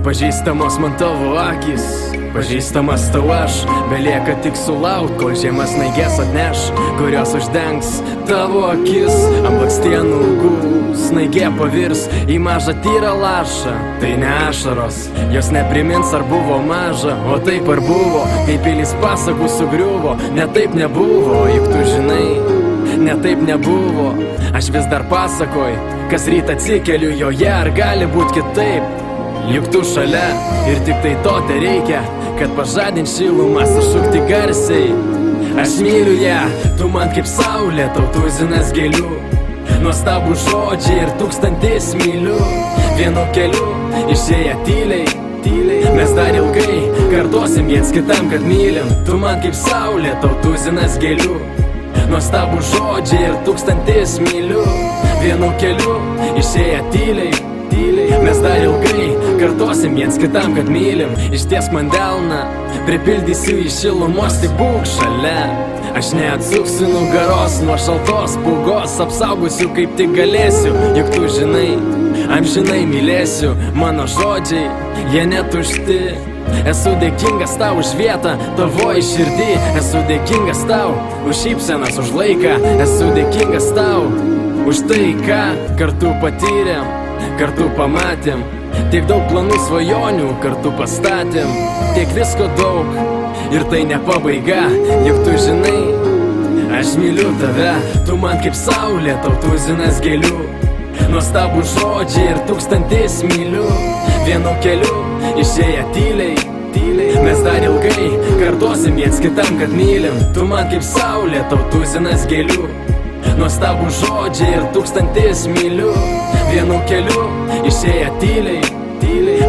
Pažįstamos man tavo akis, pažįstamas tau aš. Belieka tik sulaukt, kol žiema snaigės atneš, kurios uždengs tavo akis. Ant blakstienų ilgų snaigė pavirs į mažą tyrą lašą. Tai ne ašaros, jos neprimins ar buvo maža, o taip ar buvo, kai pilis pasakų sugriuvo. Ne taip nebuvo, juk tu žinai, ne taip nebuvo. Aš vis dar pasakoj, kas rytą atsikeliu joje, ar gali būt kitaip. Juk tu šalia ir tik tai to te reikia, kad pažadint šilumą, sušukti garsiai. Aš myliu ją, tu man kaip saulė, tau tuzinas gėlių. Nuostabų žodžiai ir tūkstantis mylių. Vienu keliu išėję tyliai, mes dar ilgai kartosim viens kitam, kad mylim. Tu man kaip saulė, tau tuzinas gėlių. Nuostabų žodžiai ir tūkstantis mylių. Vienu keliu išėję tyliai, mes dar ilgai kartosim viens kitam, kad mylim. Ištiesk man delną, pripildysiu į šilumos, tik būk šalia. Aš neatsuksiu nugaros nuo šaltos pūgos, apsaugosiu kaip tik galėsiu. Juk tu žinai, amžinai mylėsiu. Mano žodžiai, jie netušti. Esu dėkingas tau už vietą tavoji širdį. Esu dėkingas tau už šypsenas, už laiką. Esu dėkingas tau už tai, ką kartu patyrėm, kartu pamatėm. Tiek daug planų svajonių kartu pastatėm. Tiek visko daug ir tai ne pabaiga. Juk tu žinai, aš myliu tave. Tu man kaip saulė, tau tuzinas gėlių. Nuostabų žodžiai ir tūkstantis mylių. Vienu keliu išėję tyliai, mes dar ilgai kartosim viens kitam, kad mylim. Tu man kaip saulė, tau tuzinas gėlių. Nuostabų žodžiai ir tūkstantis mylių. Vienu keliu išėję tyliai,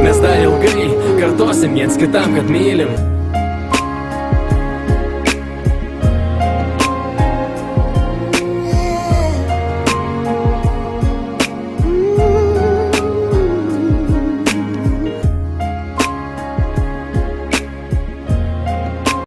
mes dar ilgai kartosim viens kitam, kad mylim.